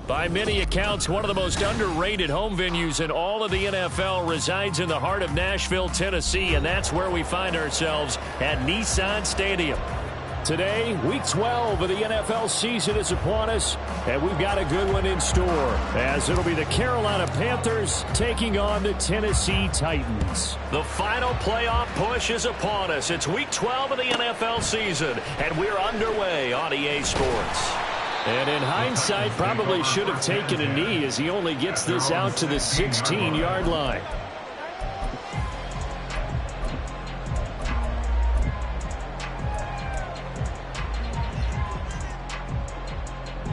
By many accounts, one of the most underrated home venues in all of the NFL resides in the heart of Nashville, Tennessee, and that's where we find ourselves at Nissan Stadium. Today, Week 12 of the NFL season is upon us, and we've got a good one in store, as it'll be the Carolina Panthers taking on the Tennessee Titans. The final playoff push is upon us. It's Week 12 of the NFL season, and we're underway on EA Sports. And in hindsight, probably should have taken a knee as he only gets this out to the 16-yard line.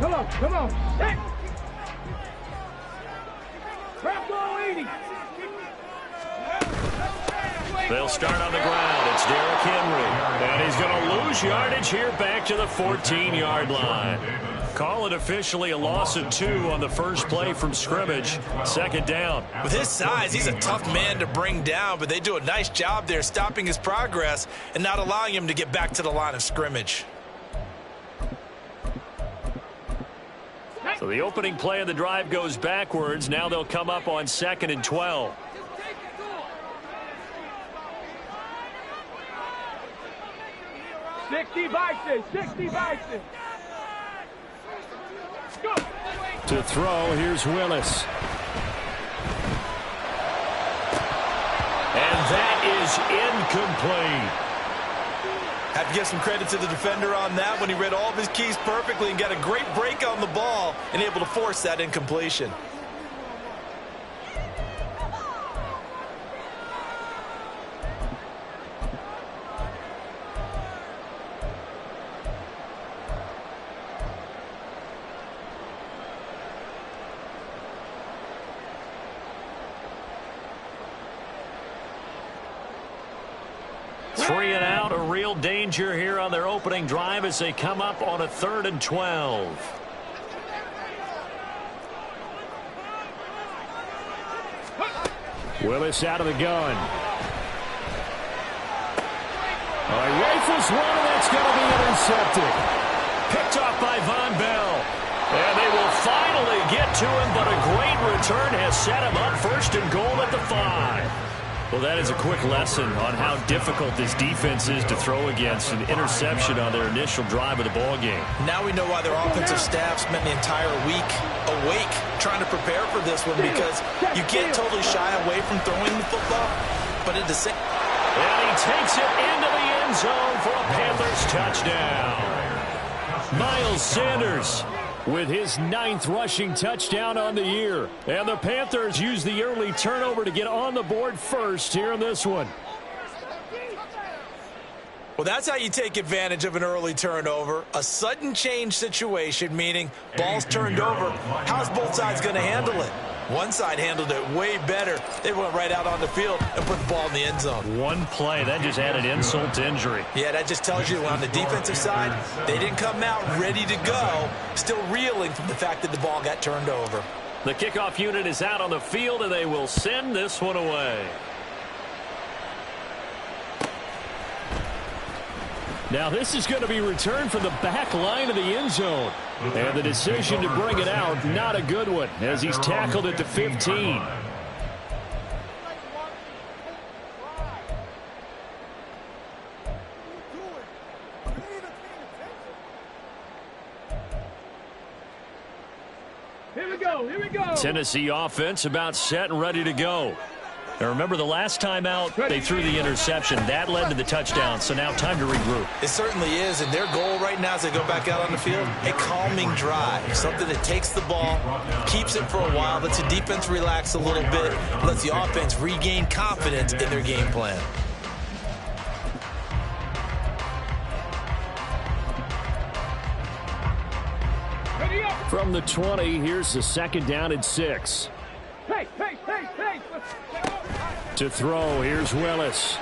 Come on, set. Grab ball 80. They'll start on the ground. It's Derrick Henry. And he's going to lose yardage here back to the 14-yard line. Call it officially a loss of 2 on the first play from scrimmage. Second down. With his size, he's a tough man to bring down, but they do a nice job there stopping his progress and not allowing him to get back to the line of scrimmage. So the opening play of the drive goes backwards. Now they'll come up on 2nd and 12. Sixty Bison. Go. To throw, here's Willis. And that is incomplete. Have to give some credit to the defender on that when he read all of his keys perfectly and got a great break on the ball and able to force that incompletion. Three and out, a real danger here on their opening drive as they come up on a 3rd and 12. Willis out of the gun. Rifles one, and that's going to be intercepted. Picked off by Von Bell. And they will finally get to him, but a great return has set him up 1st and goal at the 5. Well, that is a quick lesson on how difficult this defense is to throw against. An interception on their initial drive of the ball game. Now we know why their offensive staff spent the entire week awake trying to prepare for this one, because you can't totally shy away from throwing the football, but at the same... And he takes it into the end zone for a Panthers touchdown. Miles Sanders with his 9th rushing touchdown on the year. And the Panthers use the early turnover to get on the board first here in this one. Well, that's how you take advantage of an early turnover. A sudden change situation, meaning ball's turned over. How's both sides going to handle it? One side handled it way better. They went right out on the field and put the ball in the end zone. One play, that just added insult to injury. Yeah, that just tells you on the defensive side, they didn't come out ready to go, still reeling from the fact that the ball got turned over. The kickoff unit is out on the field, and they will send this one away. Now this is going to be returned from the back line of the end zone. And the decision to bring it out, not a good one, as he's tackled at the 15. Here we go. Tennessee offense about set and ready to go. Now remember, the last time out, they threw the interception. That led to the touchdown, so now time to regroup. It certainly is, and their goal right now as they go back out on the field, a calming drive, something that takes the ball, keeps it for a while, lets the defense relax a little bit, lets the offense regain confidence in their game plan. From the 20, here's the 2nd down and 6. Hey. To throw, here's Willis.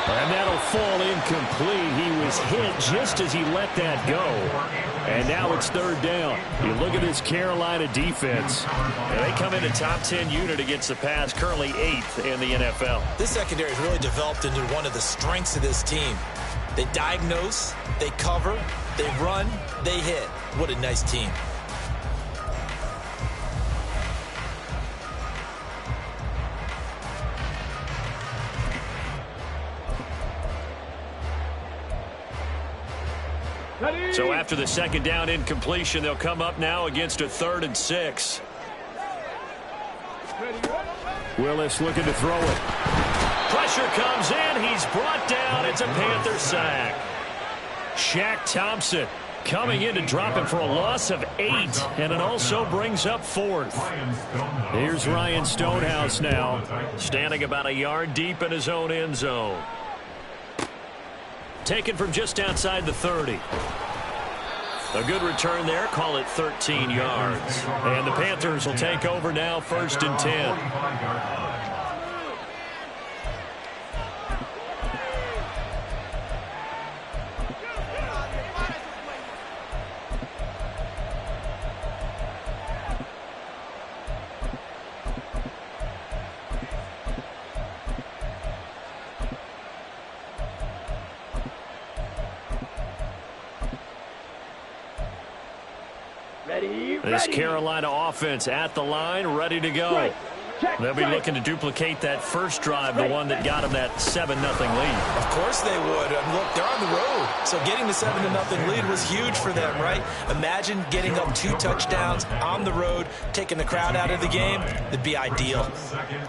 And that'll fall incomplete. He was hit just as he let that go. And now it's 3rd down. You look at this Carolina defense. And they come in a top 10 unit against the pass, currently 8th in the NFL. This secondary has really developed into one of the strengths of this team. They diagnose, they cover, they run, they hit. What a nice team. Ready. So after the second down incompletion, they'll come up now against a 3rd and 6. Willis looking to throw it. Pressure comes in. He's brought down. It's a Panther sack. Shaq Thompson coming in to drop him for a loss of 8, and it also brings up 4th. Here's Ryan Stonehouse now, standing about a yard deep in his own end zone. Taken from just outside the 30. A good return there. Call it 13 yards. And the Panthers will take over now, 1st and 10. This Carolina offense at the line, ready to go. They'll be looking to duplicate that first drive, the one that got them that 7-0 lead. Of course they would. And look, they're on the road. So getting the 7-0 lead was huge for them, right? Imagine getting up 2 touchdowns on the road, taking the crowd out of the game. It'd be ideal.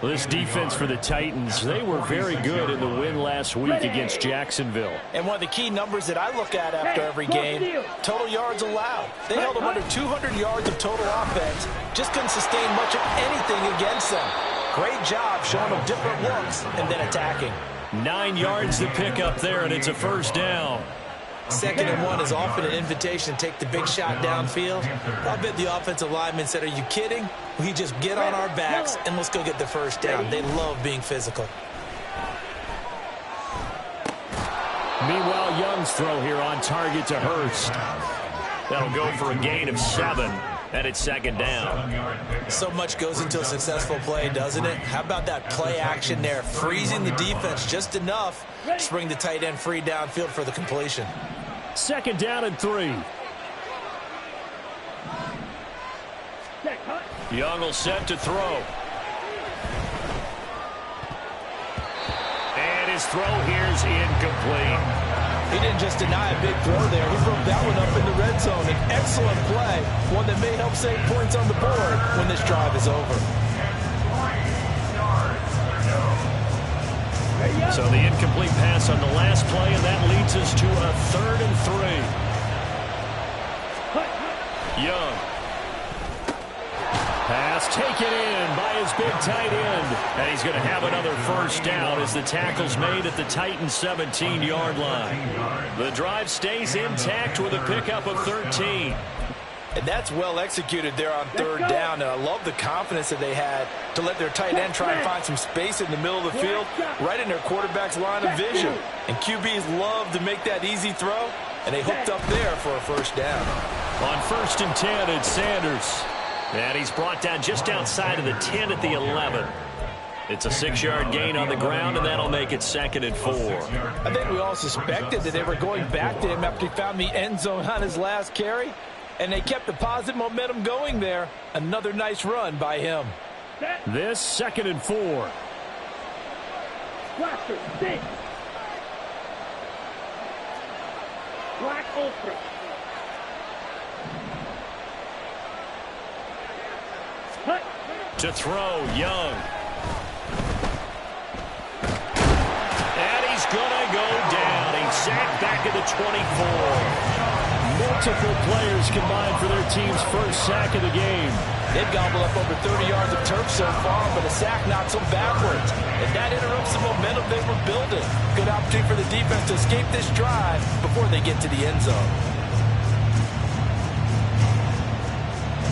Well, this defense for the Titans, they were very good in the win last week against Jacksonville. And one of the key numbers that I look at after every game, total yards allowed. They held them under 200 yards of total offense. Just couldn't sustain much of anything against them. Great job showing them different looks and then attacking. 9 yards to pick up there, and it's a 1st down. 2nd and 1 is often an invitation to take the big shot downfield. I bet the offensive lineman said, are you kidding? We just get on our backs and let's go get the 1st down. They love being physical. Meanwhile, Young's throw here on target to Hurst. That'll go for a gain of 7. And it's 2nd down. So much goes into a successful play, doesn't it? How about that play action there? Freezing the defense just enough to bring the tight end free downfield for the completion. 2nd down and 3. Young will set to throw. And his throw here's incomplete. He didn't just deny a big throw there. He broke that one up in the red zone. An excellent play, one that may help save points on the board when this drive is over. So the incomplete pass on the last play, and that leads us to a 3rd and 3. Young. Pass taken in by his big tight end. And he's going to have another 1st down as the tackle's made at the Titans' 17-yard line. The drive stays intact with a pickup of 13. And that's well executed there on 3rd down. And I love the confidence that they had to let their tight end try and find some space in the middle of the field, right in their quarterback's line of vision. And QBs love to make that easy throw, and they hooked up there for a 1st down. On 1st and 10, it's Sanders. And he's brought down just outside of the 10 at the 11. It's a 6-yard gain on the ground, and that'll make it 2nd and 4. I think we all suspected that they were going back to him after he found the end zone on his last carry, and they kept the positive momentum going there. Another nice run by him. This 2nd and 4. Blaster, 6. Black Ultra. To throw, Young. And he's going to go down. He's sacked back at the 24. Multiple players combined for their team's 1st sack of the game. They've gobbled up over 30 yards of turf so far, but a sack knocks them backwards. And that interrupts the momentum they were building. Good opportunity for the defense to escape this drive before they get to the end zone.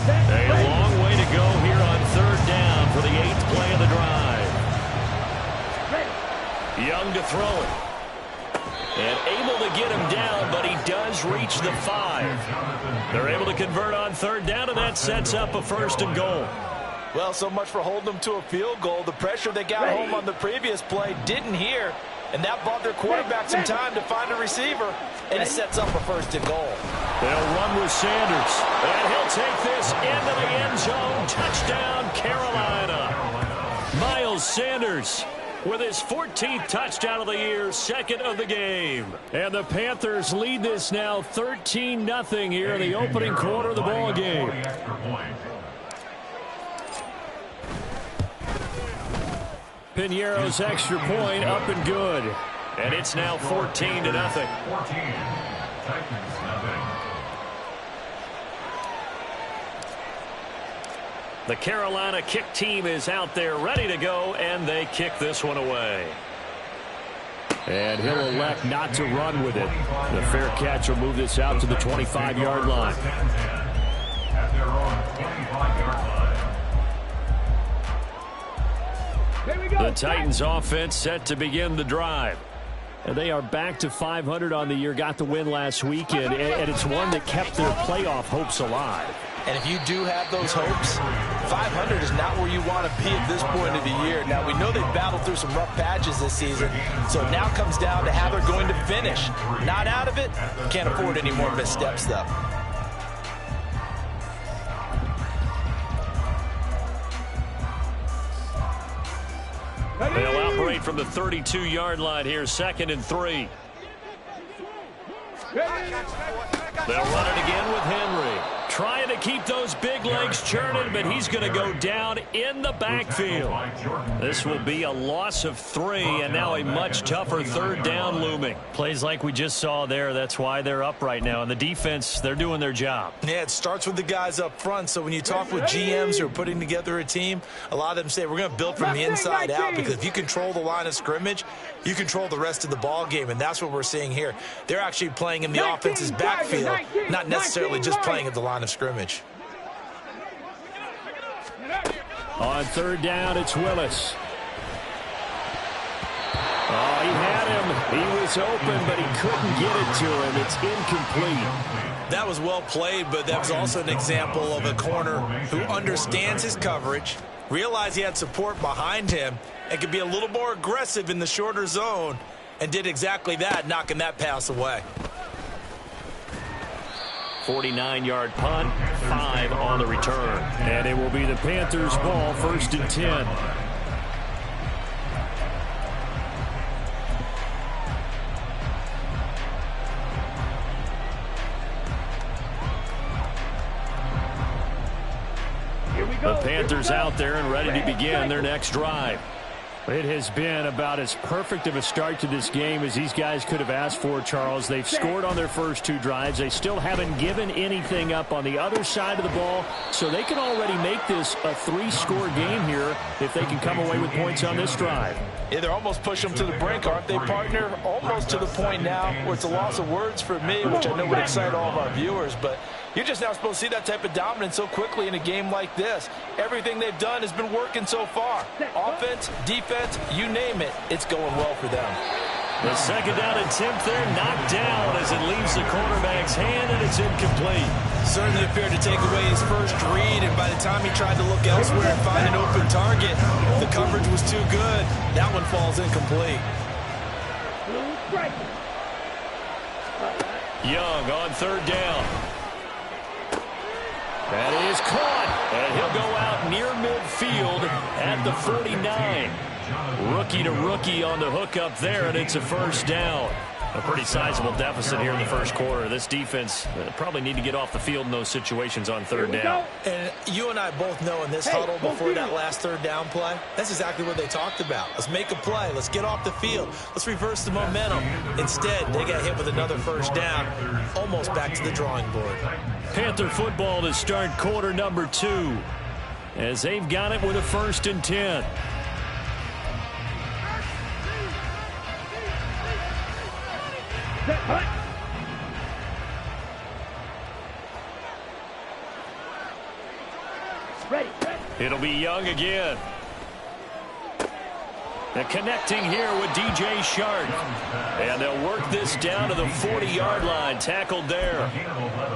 A long way to go here on 3rd down for the 8th play of the drive. Young to throw it. And able to get him down, but he does reach the 5. They're able to convert on 3rd down, and that sets up a 1st and goal. Well, so much for holding them to a field goal. The pressure they got home on the previous play didn't hear, and that bought their quarterback some time to find a receiver, and it sets up a 1st and goal. They'll run with Sanders, and he'll take this into the end zone. Touchdown, Carolina. Miles Sanders with his 14th touchdown of the year, second of the game. And the Panthers lead this now 13-0 here in the opening quarter of the ball game. Piñeiro's extra point up and good. And it's now 14-0. The Carolina kick team is out there ready to go, and they kick this one away. And he'll elect not to run with it. The fair catch will move this out to the 25-yard line. The Titans offense set to begin the drive. And they are back to 500 on the year, got the win last weekend, and it's one that kept their playoff hopes alive. And if you do have those hopes, 500 is not where you want to be at this point of the year. Now, we know they've battled through some rough patches this season, so it now comes down to how they're going to finish. Not out of it, can't afford any more missteps, though. They'll operate from the 32-yard line here, 2nd and 3. They'll run it again with Henry. Trying to keep those big legs churning, but he's going to go down in the backfield. This will be a loss of 3, and now a much tougher 3rd down looming. Plays like we just saw there, that's why they're up right now. And the defense, they're doing their job. Yeah, it starts with the guys up front. So when you talk with GMs who are putting together a team, a lot of them say we're going to build from the inside out, because if you control the line of scrimmage, you control the rest of the ball game, and that's what we're seeing here. They're actually playing in the offense's backfield, not necessarily just playing at the line of scrimmage. On 3rd down, it's Willis. Oh, he had him. He was open, but he couldn't get it to him. It's incomplete. That was well played, but that was also an example of a corner who understands his coverage, realized he had support behind him, and could be a little more aggressive in the shorter zone, and did exactly that, knocking that pass away. 49-yard punt, 5 on the return. And it will be the Panthers' ball, 1st and 10. The Panthers out there and ready to begin their next drive. It has been about as perfect of a start to this game as these guys could have asked for, Charles. They've scored on their first 2 drives. They still haven't given anything up on the other side of the ball, so they can already make this a 3-score game here if they can come away with points on this drive. Yeah, they're almost pushing them to the brink, aren't they, partner? Almost to the point now where it's a loss of words for me, which I know would excite all of our viewers, but you're just not supposed to see that type of dominance so quickly in a game like this. Everything they've done has been working so far. Offense, defense, you name it, it's going well for them. The 2nd down attempt there knocked down as it leaves the quarterback's hand, and it's incomplete. Certainly appeared to take away his first read, and by the time he tried to look elsewhere and find an open target, the coverage was too good. That one falls incomplete. Young on 3rd down. That is caught, and he'll go out near midfield at the 49. Rookie to rookie on the hook up there, and it's a 1st down. A pretty sizable deficit here in the first quarter. This defense probably need to get off the field in those situations on 3rd down. And you and I both know in this huddle before that last 3rd down play, that's exactly what they talked about. Let's make a play. Let's get off the field. Let's reverse the momentum. Instead, they got hit with another 1st down, almost back to the drawing board. Panther football to start quarter number 2 as they've got it with a 1st and 10. It'll be Young again. And connecting here with DJ Shark. And they'll work this down to the 40-yard line. Tackled there.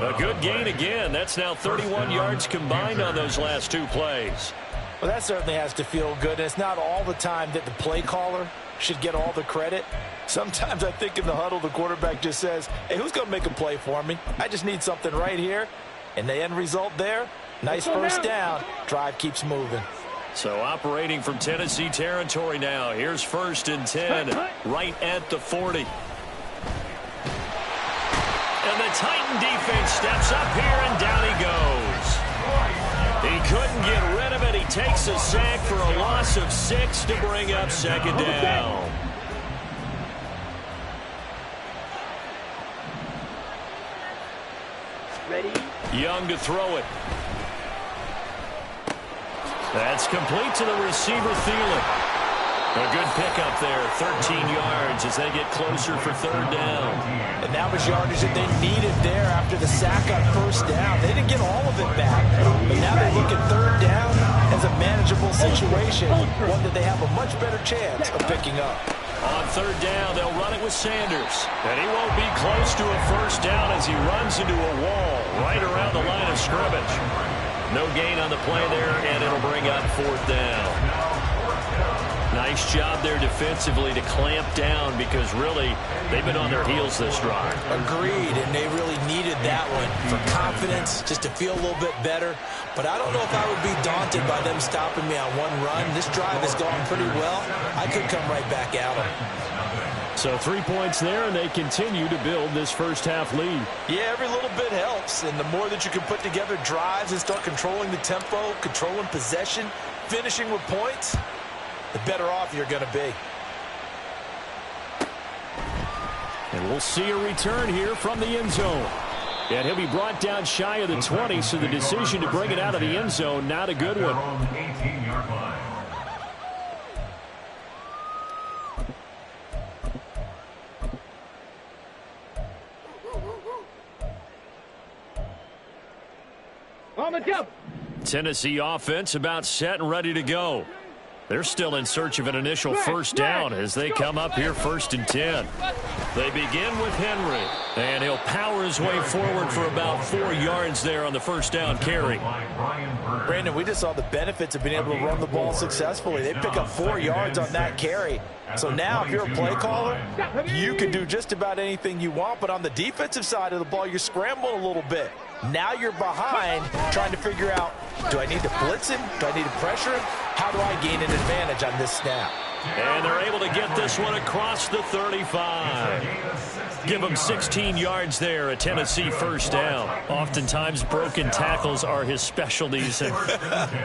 A good gain again. That's now 31 yards combined on those last 2 plays. Well, that certainly has to feel good. It's not all the time that the play caller should get all the credit. Sometimes I think in the huddle, the quarterback just says, hey, who's going to make a play for me? I just need something right here. And the end result there, nice 1st down. Drive keeps moving. So operating from Tennessee territory now. Here's 1st and 10, right at the 40. And the Titan defense steps up here, and down he goes. He couldn't get rid of it. He takes a sack for a loss of 6 to bring up 2nd down. Ready? Young to throw it. That's complete to the receiver, Thielen. A good pickup there, 13 yards as they get closer for 3rd down. And that was yardage that they needed there after the sack on 1st down. They didn't get all of it back, but now they look at 3rd down as a manageable situation, one that they have a much better chance of picking up. On 3rd down, they'll run it with Sanders. And he won't be close to a 1st down as he runs into a wall right around the line of scrimmage. No gain on the play there, and it'll bring up 4th down. Nice job there defensively to clamp down because really they've been on their heels this drive. Agreed, and they really needed that one for confidence, just to feel a little bit better. But I don't know if I would be daunted by them stopping me on one run. This drive has gone pretty well. I could come right back at them. So 3 points there, and they continue to build this 1st half lead. Yeah, every little bit helps, and the more that you can put together drives and start controlling the tempo, controlling possession, finishing with points, the better off you're going to be. And we'll see a return here from the end zone. And he'll be brought down shy of the 20, so the decision to bring it out of the end zone, not a good one. On the jump. Tennessee offense about set and ready to go. They're still in search of an initial 1st down as they come up here 1st and 10. They begin with Henry, and he'll power his way forward for about 4 yards there on the 1st down carry. Brandon, we just saw the benefits of being able to run the ball successfully. They pick up 4 yards on that carry. So now if you're a play caller, you can do just about anything you want, but on the defensive side of the ball, you're scrambling a little bit. Now you're behind trying to figure out, do I need to blitz him? Do I need to pressure him? How do I gain an advantage on this snap? And they're able to get this one across the 35. Give them 16 yards there, a Tennessee 1st down. Oftentimes broken tackles are his specialties, and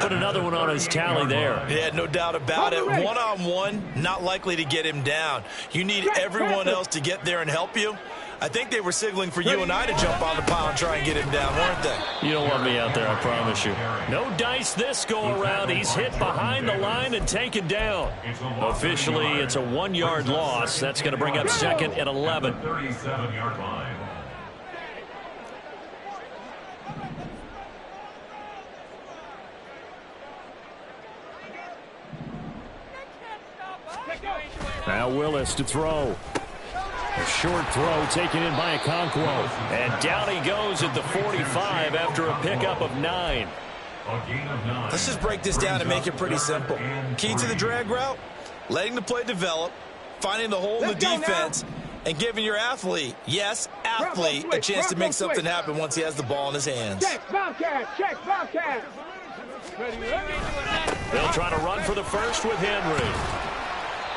put another one on his tally there. Yeah, no doubt about it. One-on-one, not likely to get him down. You need everyone else to get there and help you. I think they were signaling for you and I to jump on the pile and try and get him down, weren't they? You don't want me out there, I promise you. No dice this go-around. He's hit behind the line and taken down. Officially, it's a 1-yard loss. That's going to bring up 2nd and 11. 37-yard line. Now Willis to throw. A short throw taken in by Okonkwo. And down he goes at the 45 after a pickup of 9. Let's just break this down and make it pretty simple. Key to the drag route, letting the play develop, finding the hole in the defense, and giving your athlete, yes, athlete, a chance to make something happen once he has the ball in his hands. Check, Bobcat. Check, Bobcat. They'll try to run for the 1st with Henry.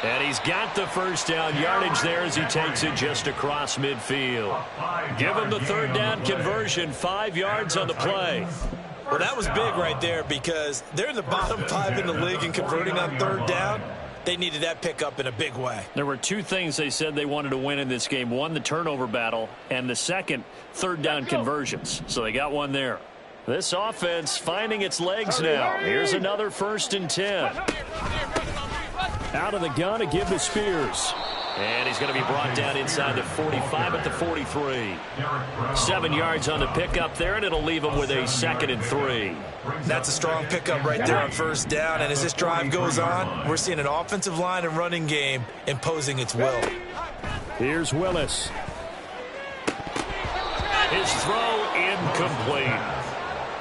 And he's got the 1st down yardage there as he takes it just across midfield. Give him the 3rd down conversion, 5 yards on the play. Well, that was big right there because they're in the bottom 5 in the league in converting on 3rd down. They needed that pickup in a big way. There were 2 things they said they wanted to win in this game. One, the turnover battle, and the second, 3rd down conversions. So they got one there. This offense finding its legs now. Here's another 1st and 10. Out of the gun to give to Spears. And he's going to be brought down inside the 45 at the 43. 7 yards on the pickup there, and it'll leave him with a 2nd and 3. That's a strong pickup right there on 1st down. And as this drive goes on, we're seeing an offensive line and running game imposing its will. Here's Willis. His throw incomplete.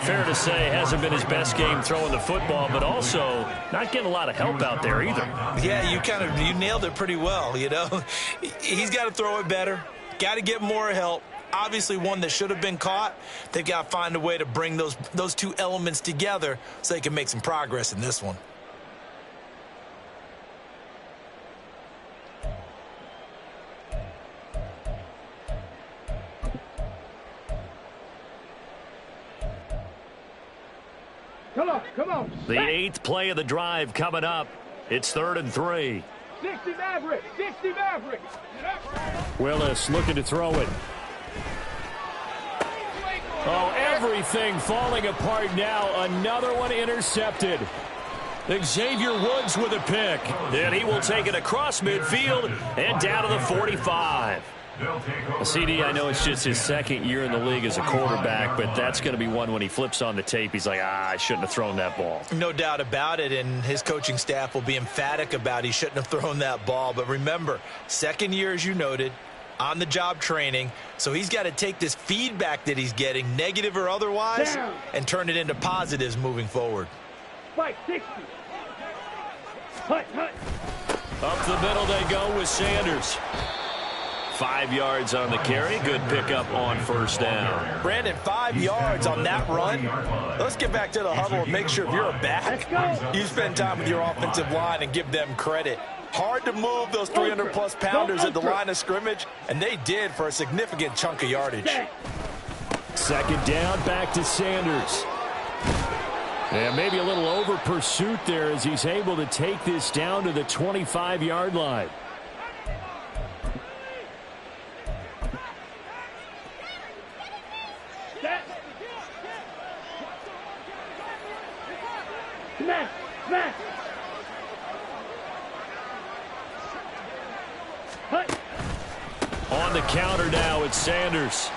Fair to say, hasn't been his best game throwing the football, but also not getting a lot of help out there either. Yeah, you nailed it pretty well, you know. He's got to throw it better, got to get more help. Obviously one that should have been caught. They've got to find a way to bring those 2 elements together so they can make some progress in this one. Come on. The 8th play of the drive coming up. It's 3rd and 3. 60 Maverick. 60 Maverick. Willis looking to throw it. Oh, everything falling apart now. Another one intercepted. Xavier Woods with a pick. And he will take it across midfield and down to the 45. CD, I know it's just his 2nd year in the league as a quarterback, but that's going to be one when he flips on the tape. He's like, I shouldn't have thrown that ball. No doubt about it, and his coaching staff will be emphatic about he shouldn't have thrown that ball. But remember, 2nd year, as you noted, on-the-job training, so he's got to take this feedback that he's getting, negative or otherwise, and turn it into positives moving forward. Fight 60. Hut. Up the middle they go with Sanders. 5 yards on the carry. Good pickup on 1st down. Brandon, 5 yards on that run. Let's get back to the huddle and make sure if you're a back, you spend time with your offensive line and give them credit. Hard to move those 300-plus pounders at the line of scrimmage, and they did for a significant chunk of yardage. 2nd down, back to Sanders. And maybe a little over pursuit there as he's able to take this down to the 25-yard line. Smash. On the counter now, it's Sanders.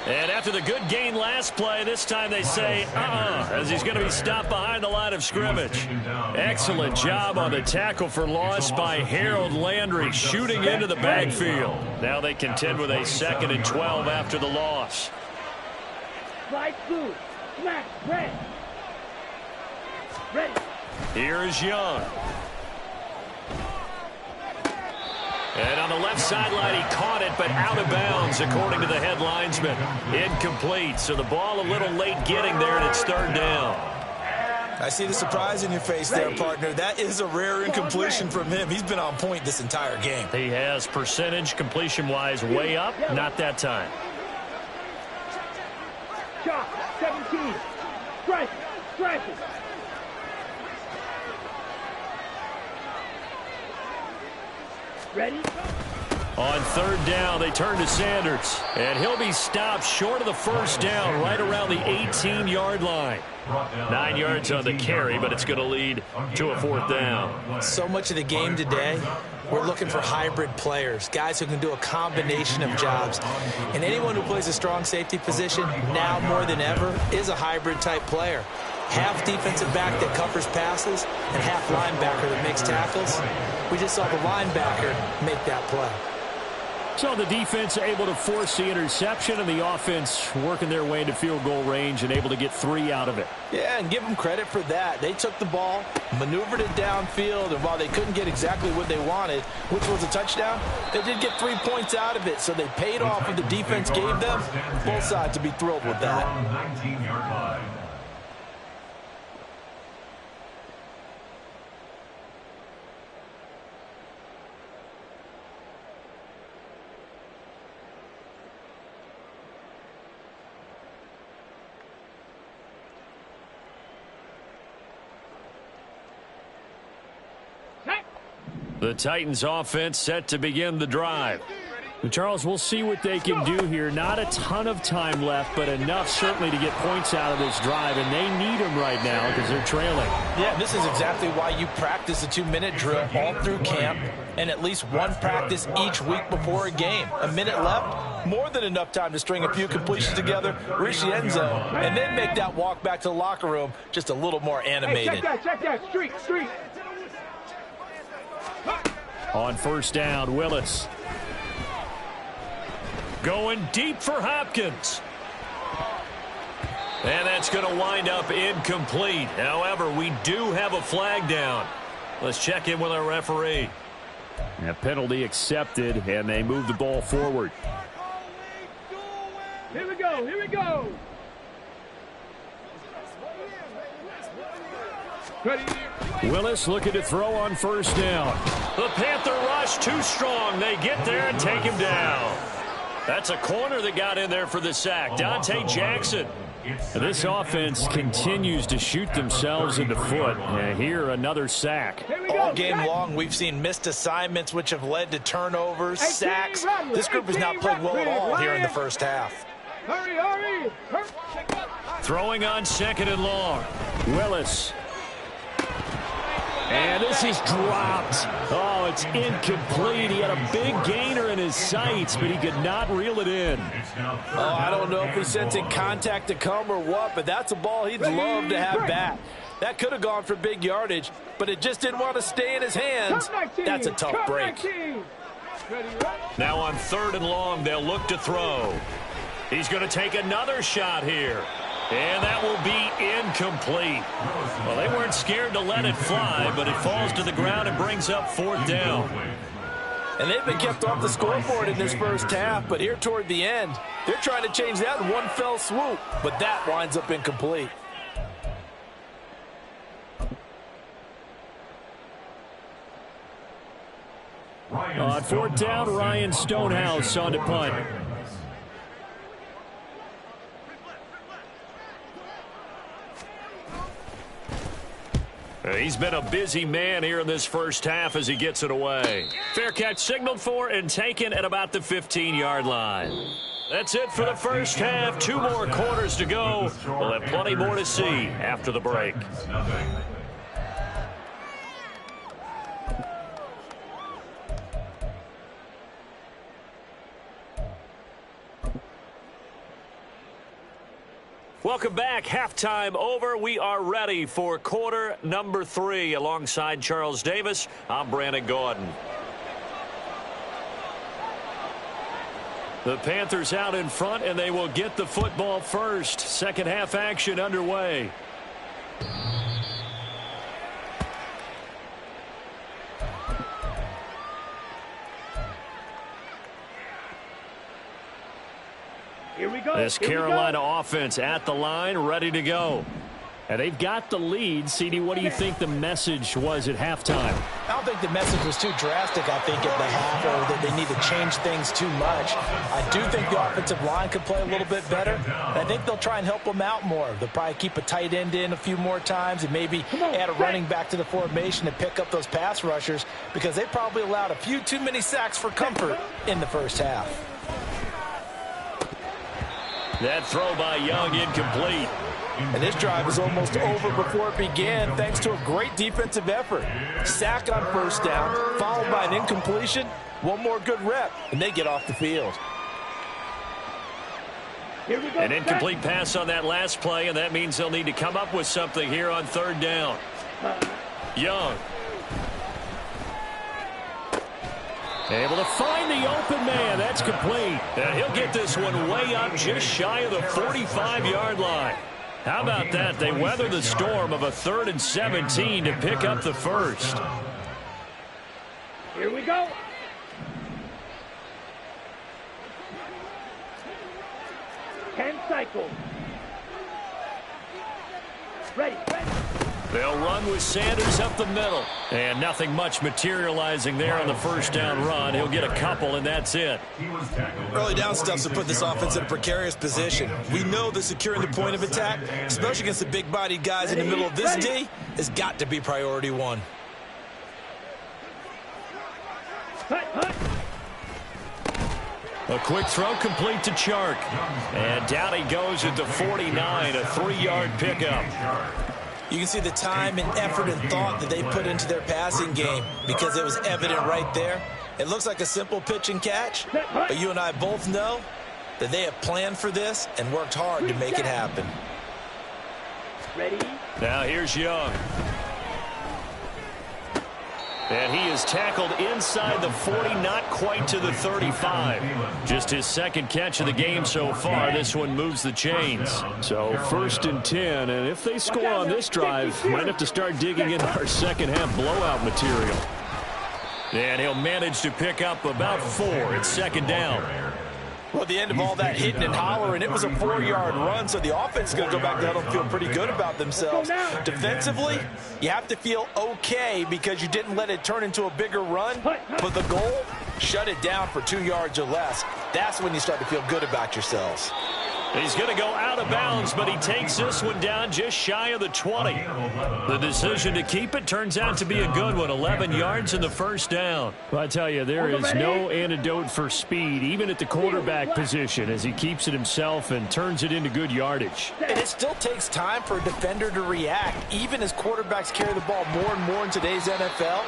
And after the good gain last play, this time they say, as he's going to be stopped behind the line of scrimmage. Excellent job on the tackle for loss by Harold Landry, shooting into the backfield. Now they contend with a 2nd and 12 after the loss. Slide 2. Smash. Ready. Here is Young. And on the left sideline, he caught it, but out of bounds, according to the head linesman. Incomplete, so the ball a little late getting there, and it's 3rd down. I see the surprise in your face there, partner. That is a rare incompletion from him. He's been on point this entire game. He has percentage, completion-wise, way up. Not that time. Shot. 17. Strike it. Ready? On 3rd down, they turn to Sanders. And he'll be stopped short of the 1st down, right around the 18-yard line. 9 yards on the carry, but it's going to lead to a 4th down. So much of the game today, we're looking for hybrid players, guys who can do a combination of jobs. And anyone who plays a strong safety position, now more than ever, is a hybrid-type player. Half defensive back that covers passes and half linebacker that makes tackles. We just saw the linebacker make that play. So the defense able to force the interception, and the offense working their way into field goal range and able to get 3 out of it. Yeah, and give them credit for that. They took the ball, maneuvered it downfield, and while they couldn't get exactly what they wanted, which was a touchdown, they did get 3 points out of it, so they paid off what the defense gave them. Both sides to be thrilled with that. 19-yard line. The Titans offense set to begin the drive. And Charles, we'll see what they can do here. Not a ton of time left, but enough certainly to get points out of this drive, and they need them right now because they're trailing. Yeah, this is exactly why you practice a 2-minute drill all through camp and at least one practice each week before a game. A minute left, more than enough time to string a few completions together, reach the end zone, and then make that walk back to the locker room just a little more animated. Hey, check that. Street. On 1st down, Willis. Going deep for Hopkins. And that's going to wind up incomplete. However, we do have a flag down. Let's check in with our referee. A penalty accepted, and they move the ball forward. Here we go. Ready? Willis looking to throw on 1st down. The Panther rush too strong. They get there and take him down. That's a corner that got in there for the sack. Dante Jackson. This offense continues to shoot themselves in the foot. Here, another sack. All game long, we've seen missed assignments, which have led to turnovers, sacks. This group has not played well at all here in the first half. Hurry, hurry. Throwing on second and long. Willis. And this is dropped. Oh, it's incomplete. He had a big gainer in his sights, but he could not reel it in. Oh, I don't know if he's sensing contact to come or what, but that's a ball he'd love to have back. That could have gone for big yardage, but it just didn't want to stay in his hands. That's a tough break. Now on third and long, they'll look to throw. He's going to take another shot here. And that will be incomplete. Well, they weren't scared to let it fly, but it falls to the ground and brings up fourth down. And they've been kept off the scoreboard in this first half, but here toward the end, they're trying to change that in one fell swoop, but that winds up incomplete. On fourth down, Ryan Stonehouse on the punt. He's been a busy man here in this first half as he gets it away. Fair catch signaled for and taken at about the 15-yard line. That's it for the first half. 2 more quarters to go. We'll have plenty more to see after the break. Welcome back. Halftime over. We are ready for quarter number 3. Alongside Charles Davis, I'm Brandon Gordon. The Panthers out in front, and they will get the football first. Second half action underway. Here we go. This Carolina offense at the line, ready to go. And they've got the lead. CD, what do you think the message was at halftime? I don't think the message was too drastic, I think, at the half, or that they need to change things too much. I do think the offensive line could play a little bit better. And I think they'll try and help them out more. They'll probably keep a tight end in a few more times and maybe add a running back to the formation to pick up those pass rushers, because they probably allowed a few too many sacks for comfort in the first half. That throw by Young incomplete. And this drive is almost over before it began, thanks to a great defensive effort. Sack on first down, followed by an incompletion. One more good rep, and they get off the field. Here we go. An incomplete pass on that last play, and that means they'll need to come up with something here on third down. Young. Able to find the open man. That's complete. And he'll get this one way up just shy of the 45-yard line. How about that? They weather the storm of a 3rd and 17 to pick up the first. Here we go. Ten cycles. Ready. They'll run with Sanders up the middle. And nothing much materializing there on the first down run. He'll get a couple, and that's it. Early down stuff's to put this offense in a precarious position. We know that securing the point of attack, especially against the big-bodied guys in the middle of this D, has got to be priority 1. A quick throw complete to Chark. And down he goes at the 49, a 3-yard pickup. You can see the time and effort and thought that they put into their passing game, because it was evident right there. It looks like a simple pitch and catch, but you and I both know that they have planned for this and worked hard to make it happen. Ready? Now here's Young. And he is tackled inside the 40, not quite to the 35. Just his second catch of the game so far. This one moves the chains. So 1st and 10, and if they score on this drive, might have to start digging into our second half blowout material. And he'll manage to pick up about 4. It's second down. Well, at the end of all that hitting and hollering, it was a 4-yard run, so the offense is going to go back to huddle and feel pretty good about themselves. Defensively, you have to feel okay because you didn't let it turn into a bigger run, but the goal shut it down for 2 yards or less. That's when you start to feel good about yourselves. He's going to go out of bounds, but he takes this one down just shy of the 20. The decision to keep it turns out to be a good one. 11 yards in the first down. Well, I tell you, there is no antidote for speed, even at the quarterback position, as he keeps it himself and turns it into good yardage. And it still takes time for a defender to react. Even as quarterbacks carry the ball more and more in today's NFL,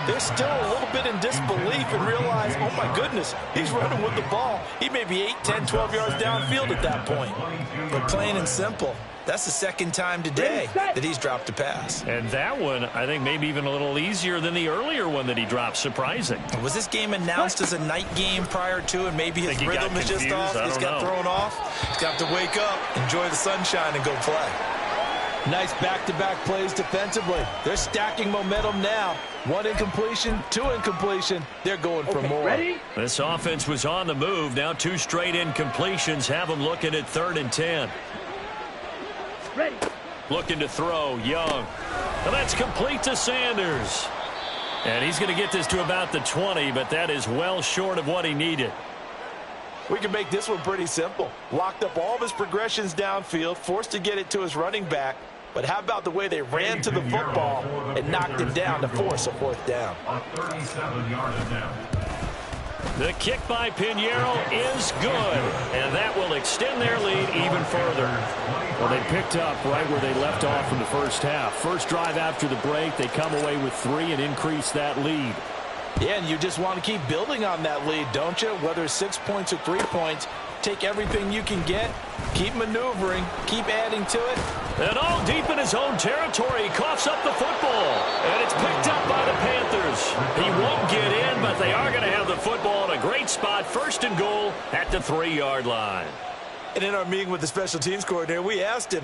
they're still a little bit in disbelief and realize, oh my goodness, he's running with the ball. He may be 8, 10, 12 yards downfield at that point. But plain and simple, that's the second time today that he's dropped a pass. And that one, I think, maybe even a little easier than the earlier one that he dropped. Surprising. Was this game announced as a night game prior to, and maybe his rhythm is just off? He's got thrown off. He's got to wake up, enjoy the sunshine, and go play. Nice back-to-back plays defensively. They're stacking momentum now. 1 incompletion, 2 incompletion. They're going for more. Ready? This offense was on the move. Now 2 straight incompletions have them looking at 3rd and 10. Ready. Looking to throw, Young. Well, that's complete to Sanders. And he's going to get this to about the 20, but that is well short of what he needed. We can make this one pretty simple. Locked up all of his progressions downfield, forced to get it to his running back. But how about the way they ran to the football and knocked him down to force a 4th down? The kick by Pinheiro is good, and that will extend their lead even further. Well, they picked up right where they left off in the first half. First drive after the break, they come away with 3 and increase that lead. Yeah, and you just want to keep building on that lead, don't you? Whether it's 6 points or 3 points, take everything you can get, keep maneuvering, keep adding to it. And all deep in his own territory, he coughs up the football. And it's picked up by the Panthers. He won't get in, but they are going to have the football in a great spot, 1st and goal at the 3-yard line. And in our meeting with the special teams coordinator, we asked him,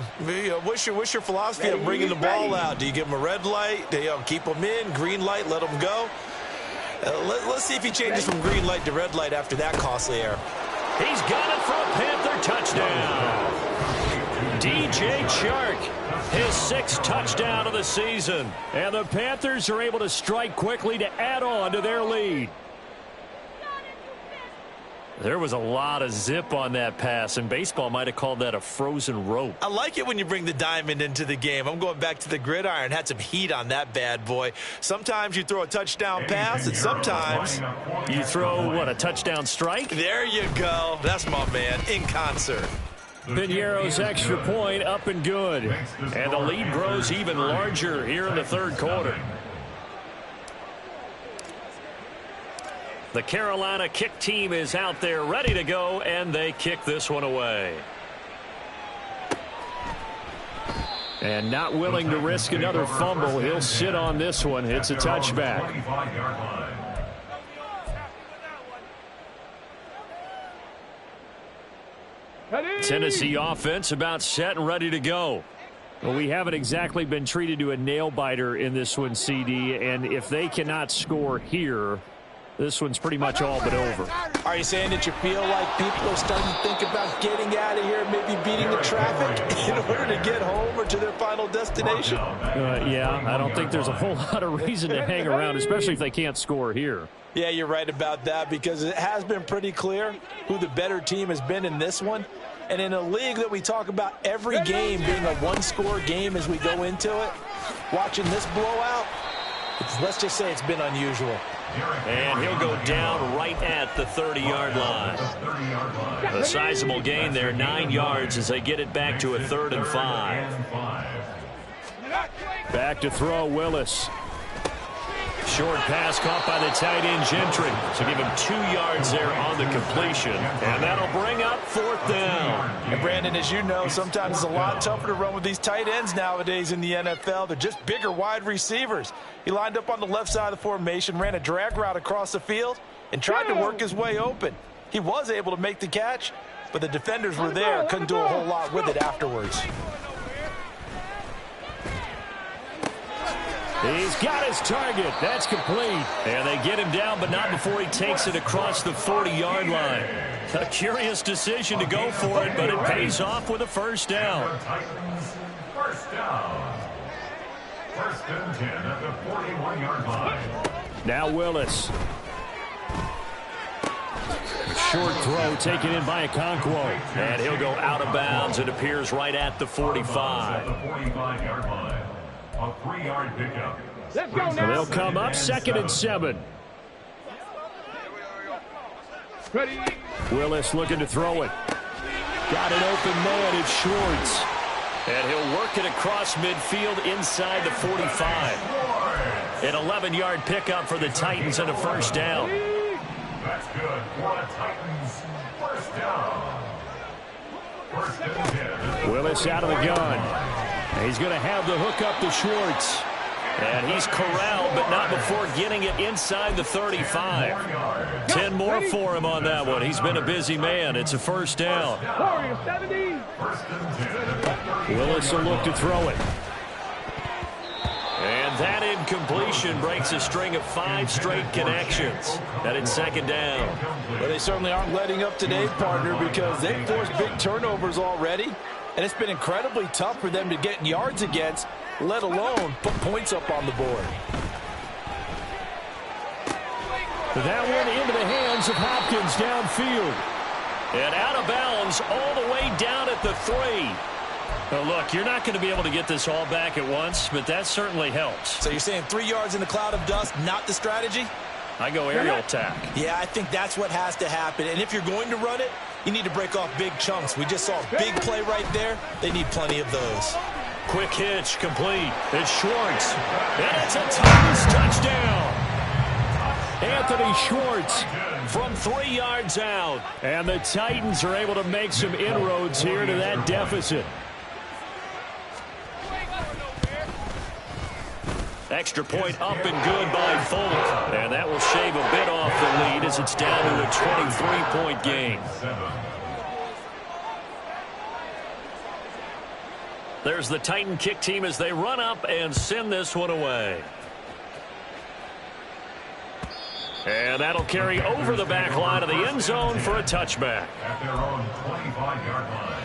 what's your philosophy of bringing the ball out? Do you give him a red light? Do you keep them in? Green light, let them go? Let's see if he changes from green light to red light after that costly error. He's got it for a Panther touchdown. DJ Chark, his 6th touchdown of the season. And the Panthers are able to strike quickly to add on to their lead. There was a lot of zip on that pass, and baseball might have called that a frozen rope. I like it when you bring the diamond into the game. I'm going back to the gridiron. Had some heat on that bad boy. Sometimes you throw a touchdown pass, and sometimes you throw, what, a touchdown strike? There you go. That's my man, in concert. Pinheiro's extra point up and good. And the lead grows even larger here in the 3rd quarter. The Carolina kick team is out there ready to go, and they kick this one away. And not willing to risk another fumble. He'll sit on this one. It's a touchback. Tennessee offense about set and ready to go. Well, we haven't exactly been treated to a nail-biter in this one, CD, and if they cannot score here, this one's pretty much all but over. Are you saying that you feel like people are starting to think about getting out of here, maybe beating the traffic in order to get home or to their final destination? Yeah, I don't think there's a whole lot of reason to hang around, especially if they can't score here. Yeah, you're right about that, because it has been pretty clear who the better team has been in this one. And in a league that we talk about every game being a one-score game as we go into it, watching this blowout, let's just say it's been unusual. And he'll go down right at the 30-yard line. A sizable gain there, 9 yards as they get it back to a 3rd and 5. Back to throw, Willis. Short pass caught by the tight end Gentry. So give him 2 yards there on the completion. And that'll bring up 4th down. And Brandon, as you know, sometimes it's a lot tougher to run with these tight ends nowadays in the NFL. They're just bigger wide receivers. He lined up on the left side of the formation, ran a drag route across the field, and tried to work his way open. He was able to make the catch, but the defenders were there, couldn't do a whole lot with it afterwards. He's got his target. That's complete. And they get him down, but not before he takes it across the 40-yard line. A curious decision to go for it, but it pays off with a 1st down. First down. 1st and 10 at the 41-yard line. Now Willis. short throw taken in by Okonkwo. And he'll go out of bounds. It appears right at the 45. The 45-yard line. A 3-yard pickup. Let's go So now. they'll come up 2nd and 7. Ready. Willis looking to throw it. Got an open man. It's Schwartz. And he'll work it across midfield inside the 45. An 11-yard pickup for the Titans and a first down. That's good for the Titans. First down. First and 10. Willis out of the gun. He's going to have the hook up to Schwartz. And he's corralled, but not before getting it inside the 35. 10 more for him on that one. He's been a busy man. It's a first down. Warrior 70. First and 10. Willis will look to throw it. And that incompletion breaks a string of 5 straight connections. And it's second down. Well, they certainly aren't letting up today, partner, because they've forced big turnovers already. And it's been incredibly tough for them to get yards against, let alone put points up on the board. That one into the hands of Hopkins downfield. And out of bounds all the way down at the 3. Well, look, you're not going to be able to get this all back at once, but that certainly helps. So you're saying 3 yards in a cloud of dust, not the strategy? I go aerial attack. Yeah, I think that's what has to happen. And if you're going to run it, you need to break off big chunks. We just saw a big play right there. They need plenty of those. Quick hitch, complete. It's Schwartz. And it's a Titans touchdown. Anthony Schwartz. From 3 yards out. And the Titans are able to make some inroads here to that deficit. Extra point up and good by Folk. And that will shave a bit off the lead as it's down to a 23-point game. There's the Titan kick team as they run up and send this one away. And that'll carry over the back line of the end zone for a touchback. At their own 25-yard line.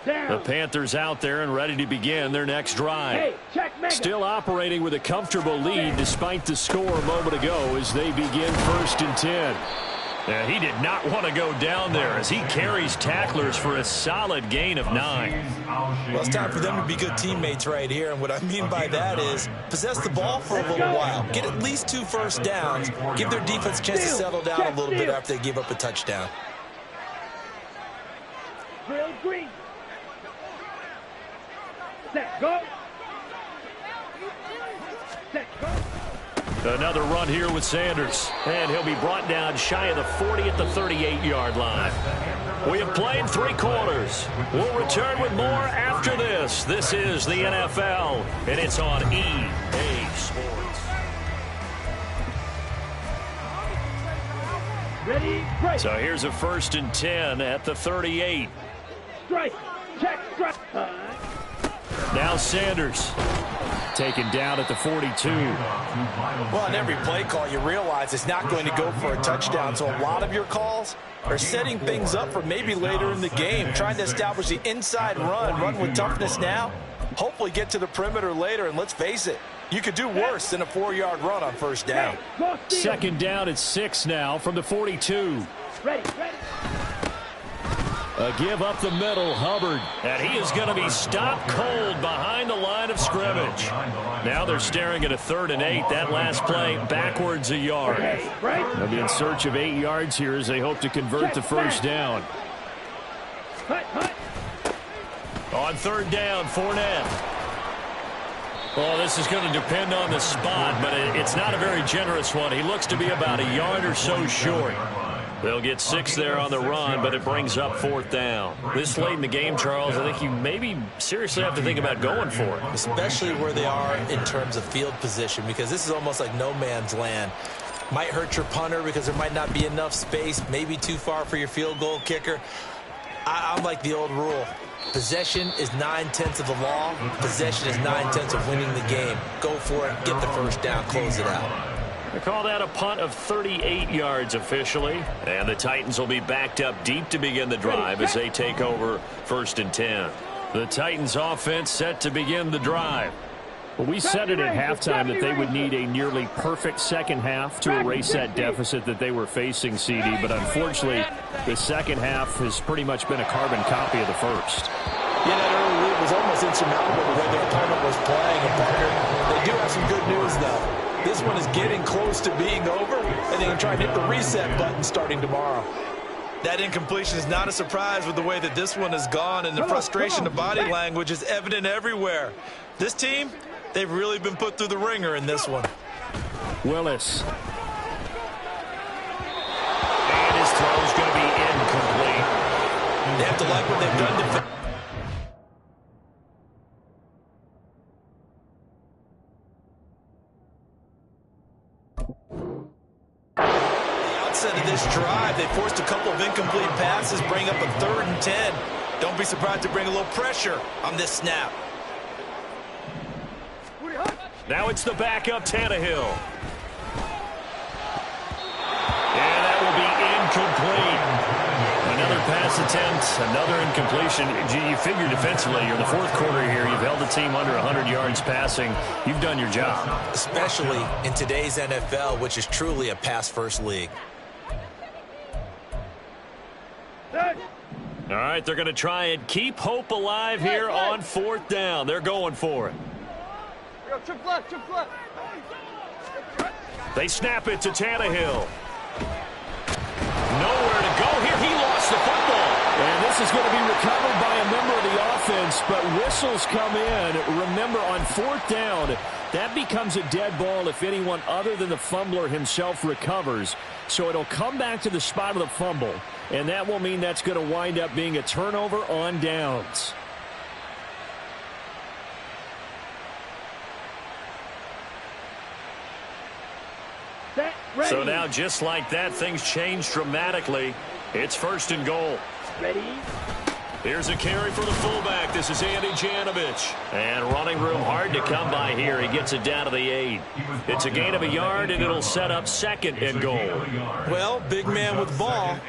The Panthers out there and ready to begin their next drive. Hey, check mega. Still operating with a comfortable lead despite the score a moment ago as they begin 1st and 10. And he did not want to go down there as he carries tacklers for a solid gain of 9. Well, it's time for them to be good teammates right here. And what I mean by that is possess the ball for a little while. Get at least 2 first downs. Give their defense a chance to settle down a little bit after they give up a touchdown. Drill green. Set, go. Set, go. Another run here with Sanders. And he'll be brought down shy of the 40 at the 38-yard line. We have played 3 quarters. We'll return with more after this. This is the NFL, and it's on EA Sports. Ready, break. So here's a 1st and 10 at the 38. Strike. Check, strike. Now Sanders. Taken down at the 42. Well, on every play call, you realize it's not going to go for a touchdown. So a lot of your calls are setting things up for maybe later in the game, trying to establish the inside run with toughness now, hopefully get to the perimeter later. And let's face it, you could do worse than a 4-yard run on first down. Second down at 6 now from the 42. Ready, ready. A give up the middle, Hubbard. And he is going to be stopped cold behind the line of scrimmage. Now they're staring at a 3rd and 8. That last play backwards a yard. They'll be in search of 8 yards here as they hope to convert the first down. On 3rd down, Fournette. Well, this is going to depend on the spot, but it's not a very generous one. He looks to be about a yard or so short. They'll get 6 there on the run, but it brings up 4th down. This late in the game, Charles, I think you maybe seriously have to think about going for it. Especially where they are in terms of field position, because this is almost like no man's land. Might hurt your punter because there might not be enough space, maybe too far for your field goal kicker. I'm like the old rule. Possession is 9/10 of the law. Possession is 9/10 of winning the game. Go for it, get the first down, close it out. They call that a punt of 38 yards officially. And the Titans will be backed up deep to begin the drive as they take over 1st and 10. The Titans offense set to begin the drive. Well, we said it at halftime that they would need a nearly perfect second half to erase that deficit that they were facing, CD. But unfortunately, the second half has pretty much been a carbon copy of the first. Yeah, that early lead was almost insurmountable the way their opponent was playing. And Parker, they do have some good news, though. This one is getting close to being over, and they can try and hit the reset button starting tomorrow. That incompletion is not a surprise with the way that this one has gone, and the frustration of body language is evident everywhere. This team, they've really been put through the ringer in this one. Willis. And his throw is going to be incomplete. They have to like what they've done to... Of this drive, they forced a couple of incomplete passes, bring up a 3rd and 10. Don't be surprised to bring a little pressure on this snap. Now it's the backup Tannehill. And that will be incomplete. Another pass attempt, another incompletion. You figure defensively, you're in the 4th quarter here. You've held the team under 100 yards passing. You've done your job. Especially in today's NFL, which is truly a pass-first league. All right, they're going to try and keep hope alive here on 4th down. They're going for it. They snap it to Tannehill. Nowhere to go here. He lost the football. And this is going to be recovered by a member of the offense, but whistles come in. Remember, on 4th down, that becomes a dead ball if anyone other than the fumbler himself recovers. So it'll come back to the spot of the fumble, and that will mean that's going to wind up being a turnover on downs. So now, just like that, things change dramatically. It's 1st and goal. Ready? Here's a carry for the fullback. This is Andy Janovich. And running room hard to come by here. He gets it down to the 8. It's a gain of a yard, and it'll set up 2nd and goal. Well, big man with ball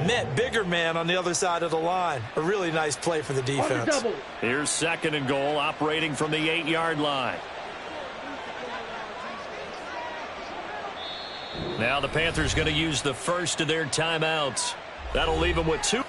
met bigger man on the other side of the line. A really nice play for the defense. Here's 2nd and goal, operating from the 8-yard line. Now the Panthers going to use the first of their timeouts. That'll leave them with 2.